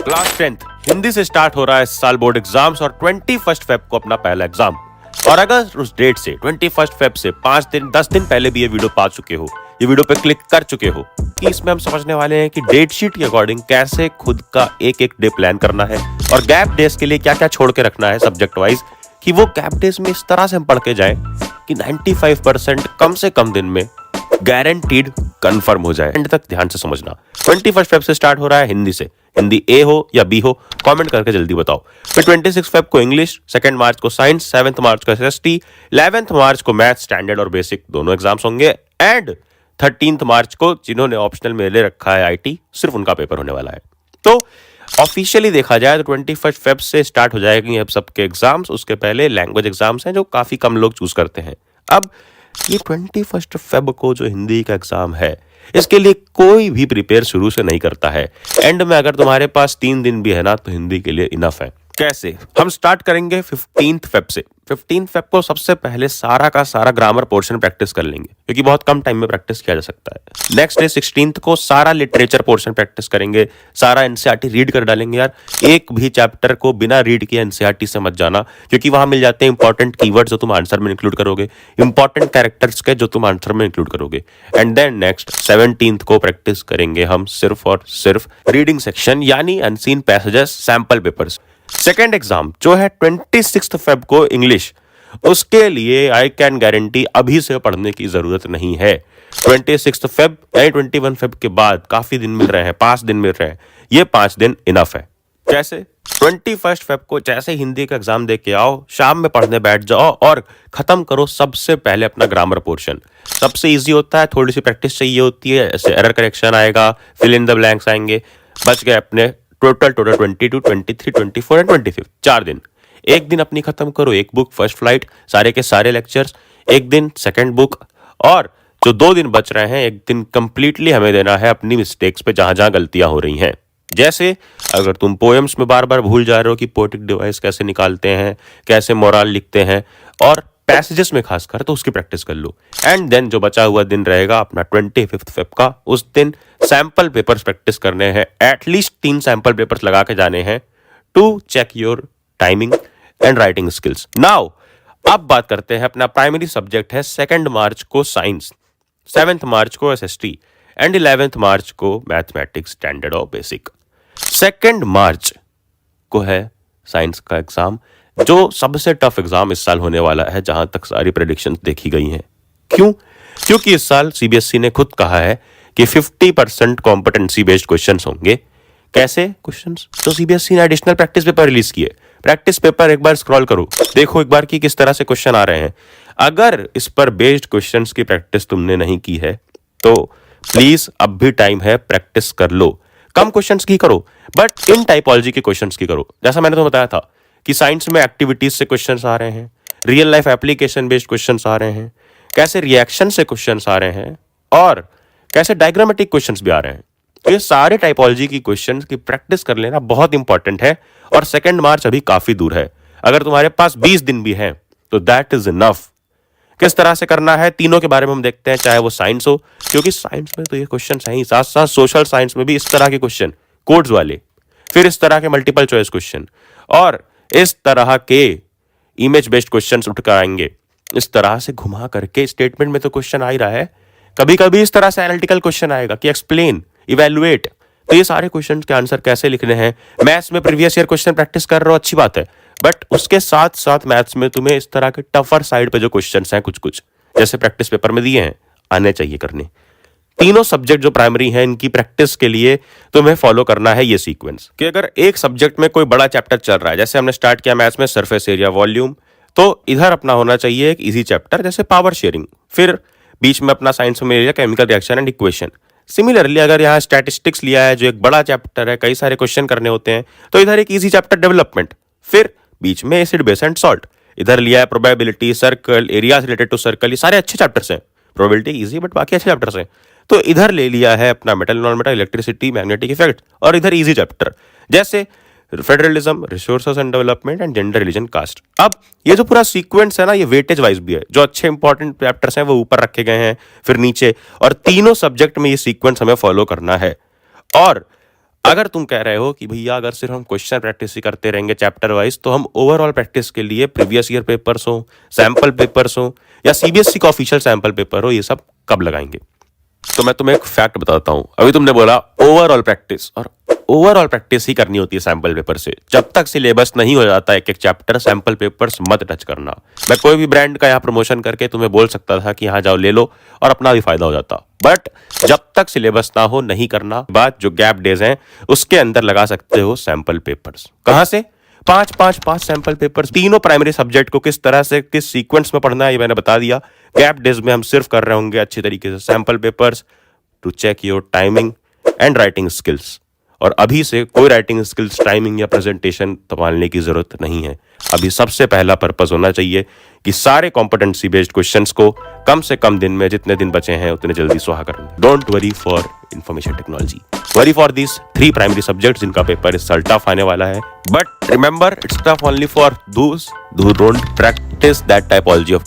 Class 10th Hindi से start हो रहा है इस साल बोर्ड एग्जाम्स और 21 फेब को अपना पहला एग्जाम। और अगर उस डेट से 21 फेब से 5 दिन 10 दिन पहले भी ये वीडियो पा चुके हो, ये वीडियो पे क्लिक कर चुके हो, कि इसमें हम समझने वाले हैं कि डेट शीट के अकॉर्डिंग कैसे खुद का एक एक डे प्लान करना है और गैप डेज के लिए क्या क्या छोड़ के रखना है सब्जेक्ट वाइज, कि वो गैप डेज में इस तरह से हम पढ़ के जाए कि 95% कम से कम दिन में गारंटीड कंफर्म हो जाए। एंड तक ध्यान से समझना। 21 फेब से स्टार्ट हो रहा है हिंदी से। हिंदी ए हो या बी हो, कमेंट करके जल्दी बताओ। फिर 26 फेब को इंग्लिश, 2 मार्च को साइंस, 7 मार्च को एसएसटी, 11 मार्च को मैथ स्टैंडर्ड और बेसिक दोनों एग्जाम्स होंगे एंड 13 मार्च को जिन्होंने ऑप्शनल में ले रखा है आईटी, सिर्फ उनका पेपर होने वाला है। तो ऑफिशियली देखा जाए तो 21 फेब से स्टार्ट हो जाएगी अब सबके एग्जाम्स। उसके पहले लैंग्वेज एग्जाम्स हैं जो काफी कम लोग चूज करते हैं। अब ये 21 फेब को जो हिंदी का एग्जाम है, इसके लिए कोई भी प्रिपेयर शुरू से नहीं करता है। एंड में अगर तुम्हारे पास 3 दिन भी है ना, तो हिंदी के लिए इनफ है। कैसे? हम स्टार्ट करेंगे 15 फेब से। 15 फेब को सबसे पहले सारा का सारा ग्रामर पोर्शन प्रैक्टिस कर लेंगे, क्योंकि बहुत कम टाइम में प्रैक्टिस किया जा सकता है। नेक्स्ट डे 16 को सारा लिटरेचर पोर्शन प्रैक्टिस करेंगे, सारा एनसीईआरटी रीड कर डालेंगे। यार एक भी चैप्टर को बिना रीड किए एनसीईआरटी से मत जाना, क्योंकि वहां मिल जाते हैं इंपॉर्टेंट कीवर्ड्स जो तुम आंसर में इंक्लूड करोगे, इंपॉर्टेंट कैरेक्टर्स के जो तुम आंसर में इंक्लूड करोगे। एंड देन नेक्स्ट 17 को प्रैक्टिस करेंगे हम सिर्फ और सिर्फ रीडिंग सेक्शन, यानी unseen passages, sample papers. Second exam जो है 26 फेब को इंग्लिश, उसके लिए आई कैन गारंटी अभी से पढ़ने की जरूरत नहीं है। 26 फेब यानी 21 फेब के बाद काफी दिन मिल रहे हैं, 5 दिन मिल रहे हैं, ये 5 दिन इनफ है। कैसे? 21 फेब को जैसे हिंदी का एग्जाम दे के आओ, शाम में पढ़ने बैठ जाओ और खत्म करो सबसे पहले अपना ग्रामर पोर्शन। सबसे इजी होता है, थोड़ी सी प्रैक्टिस चाहिए होती है, ऐसे एरर करेक्शन आएगा, फिल इन द ब्लैंक्स आएंगे, बच गए अपने टोटल 22, 23, 24 एंड 25। 4 दिन। एक दिन अपनी खत्म करो, एक बुक फर्स्ट फ्लाइट, सारे के सारे लेक्चर्स, एक दिन सेकंड बुक, और जो 2 दिन बच रहे हैं, एक दिन कंप्लीटली हमें देना है अपनी मिस्टेक्स पे, जहां जहां गलतियां हो रही हैं। जैसे अगर तुम पोएम्स में बार बार भूल जा रहे हो कि पोएटिक डिवाइस कैसे निकालते हैं, कैसे मोरल लिखते हैं, और पैसेजेस में खासकर, तो उसकी प्रैक्टिस कर लो। एंड देन जो बचा हुआ दिन रहेगा अपना 25 फेब का, उस दिन सैंपल पेपर्स प्रैक्टिस करने हैं। एटलीस्ट 3 सैंपल पेपर्स लगा के जाने हैं to check your timing and writing skills. Now अब बात करते हैं, अपना प्राइमरी सब्जेक्ट है 2 मार्च को साइंस, 7 मार्च को एसएसटी एंड 11 मार्च को मैथमेटिक्स स्टैंडर्ड और बेसिक। 2 मार्च को है साइंस का एग्जाम, जो सबसे टफ एग्जाम इस साल होने वाला है, जहां तक सारी प्रेडिक्शंस देखी गई हैं। क्यों? क्योंकि इस साल सीबीएसई ने खुद कहा है कि 50% कॉम्पिटेंसी बेस्ड क्वेश्चंस होंगे। कैसे क्वेश्चंस? तो सीबीएसई ने एडिशनल प्रैक्टिस पेपर रिलीज किए। प्रैक्टिस पेपर एक बार स्क्रॉल करो, देखो एक बार कि किस तरह से क्वेश्चन आ रहे हैं। अगर इस पर बेस्ड क्वेश्चंस की प्रैक्टिस तुमने नहीं की है, तो प्लीज अब भी टाइम है, प्रैक्टिस कर लो। कम क्वेश्चंस की करो, बट इन टाइपोलॉजी के क्वेश्चंस की करो। जैसा मैंने तो बताया था कि साइंस में एक्टिविटीज से क्वेश्चंस आ रहे हैं, real life application based questions आ रहे हैं, कैसे रिएक्शन से क्वेश्चंस आ रहे हैं, और कैसे डायग्रामेटिक क्वेश्चंस भी आ रहे हैं। तो ये सारे टाइपोलॉजी की क्वेश्चंस की प्रैक्टिस कर लेना बहुत इंपॉर्टेंट है। और 2 मार्च अभी काफी दूर है। अगर तुम्हारे पास 20 दिन भी हैं तो दैट इज इनफ। किस तरह से करना है, तीनों के बारे में हम देखते हैं, चाहे वो साइंस हो, क्योंकि साइंस में तो ये क्वेश्चन है ही, साथ साथ सोशल साइंस में भी इस तरह के क्वेश्चन, कोड्स वाले, फिर इस तरह के मल्टीपल चॉइस क्वेश्चन, और इस तरह के इमेज बेस्ड क्वेश्चन उठ कर आएंगे। इस तरह से घुमा करके स्टेटमेंट में तो क्वेश्चन आ ही रहा है, कभी कभी इस तरह से एनालिटिकल क्वेश्चन आएगा कि एक्सप्लेन, इवैल्यूएट। तो ये सारे क्वेश्चन के आंसर कैसे लिखने हैं। मैथ्स में प्रीवियस ईयर क्वेश्चन प्रैक्टिस कर रहे हो, अच्छी बात है, बट उसके साथ साथ मैथ्स में तुम्हें इस तरह के टफर साइड पे जो क्वेश्चंस हैं, कुछ कुछ जैसे प्रैक्टिस पेपर में दिए हैं, आने चाहिए करने। तीनों सब्जेक्ट जो प्राइमरी हैं, इनकी प्रैक्टिस के लिए तुम्हें फॉलो करना है ये सीक्वेंस, कि अगर एक सब्जेक्ट में कोई बड़ा चैप्टर चल रहा है, जैसे हमने स्टार्ट किया मैथ्स में सरफेस एरिया वॉल्यूम, तो इधर अपना होना चाहिए एक इजी चैप्टर जैसे पावर शेयरिंग, फिर बीच में अपना साइंस में area chemical reaction and equation. Similarly अगर यहाँ स्टैटिस्टिक्स लिया है, जो एक बड़ा चैप्टर है, कई सारे क्वेश्चन करने होते हैं, तो इधर एक इजी चैप्टर डेवलपमेंट, फिर बीच में एसिड बेस एंड सॉल्ट। इधर लिया है probability, circle, areas related to circle, ये सारे अच्छे चैप्टर्स हैं। प्रोबेबिलिटी इजी, बट बाकी अच्छे चैप्टर्स हैं। तो इधर ले लिया है अपना metal non metal, electricity, magnetic effect, और इधर इजी चैप्टर जैसे federalism, resources and development and gender, religion, caste. अब ये जो पूरा सीक्वेंस है ना, ये वेटेज वाइज भी है, जो अच्छे इंपॉर्टेंट चैप्टर्स हैं वो ऊपर रखे गए हैं, फिर नीचे, और तीनों सब्जेक्ट में ये सीक्वेंस हमें फॉलो करना है। और अगर तुम कह रहे हो कि भैया अगर सिर्फ हम क्वेश्चन प्रैक्टिस ही करते रहेंगे चैप्टर वाइज, तो हम ओवरऑल प्रैक्टिस के लिए प्रीवियस ईयर पेपर्स हो, सैंपल पेपर्स हो या सीबीएसई का ऑफिशियल सैंपल पेपर हो, ये सब कब लगाएंगे? तो मैं तुम्हें एक फैक्ट बताता हूं। अभी तुमने बोला ओवरऑल प्रैक्टिस, और ओवरऑल प्रैक्टिस ही करनी होती है सैंपल पेपर से। जब तक सिलेबस नहीं हो जाता एक एक चैप्टर, सैंपल पेपर्स मत टच करना। मैं कोई भी ब्रांड का यहाँ प्रमोशन करके तुम्हें बोल सकता था कि यहाँ जाओ ले लो और अपना भी फायदा हो जाता, बट जब तक सिलेबस ना हो नहीं करना। बात जो गैप डेज हैं उसके अंदर लगा सकते हो सैंपल पेपर्स। कहाँ से? पांच सैंपल पेपर्स, तीनों प्राइमरी सब्जेक्ट को किस तरह से किस सीक्वेंस में पढ़ना है ये मैंने बता दिया। गैप डेज में हम सिर्फ कर रहे होंगे अच्छी तरीके से sample papers to check your timing and writing skills. और अभी से कोई राइटिंग स्किल्स, टाइमिंग या प्रेजेंटेशन संभालने की जरूरत नहीं है। अभी सबसे पहला पर्पस होना चाहिए कि सारे कॉम्पिटेंसी बेस्ड क्वेश्चंस को कम से कम दिन में, जितने दिन बचे हैं उतने जल्दी स्वाहा करना। Don't worry for information technology, worry for this 3 primary subjects जिनका पेपर इस साल टफ आने वाला है। But remember, it's tough only for those who don't practice that typology of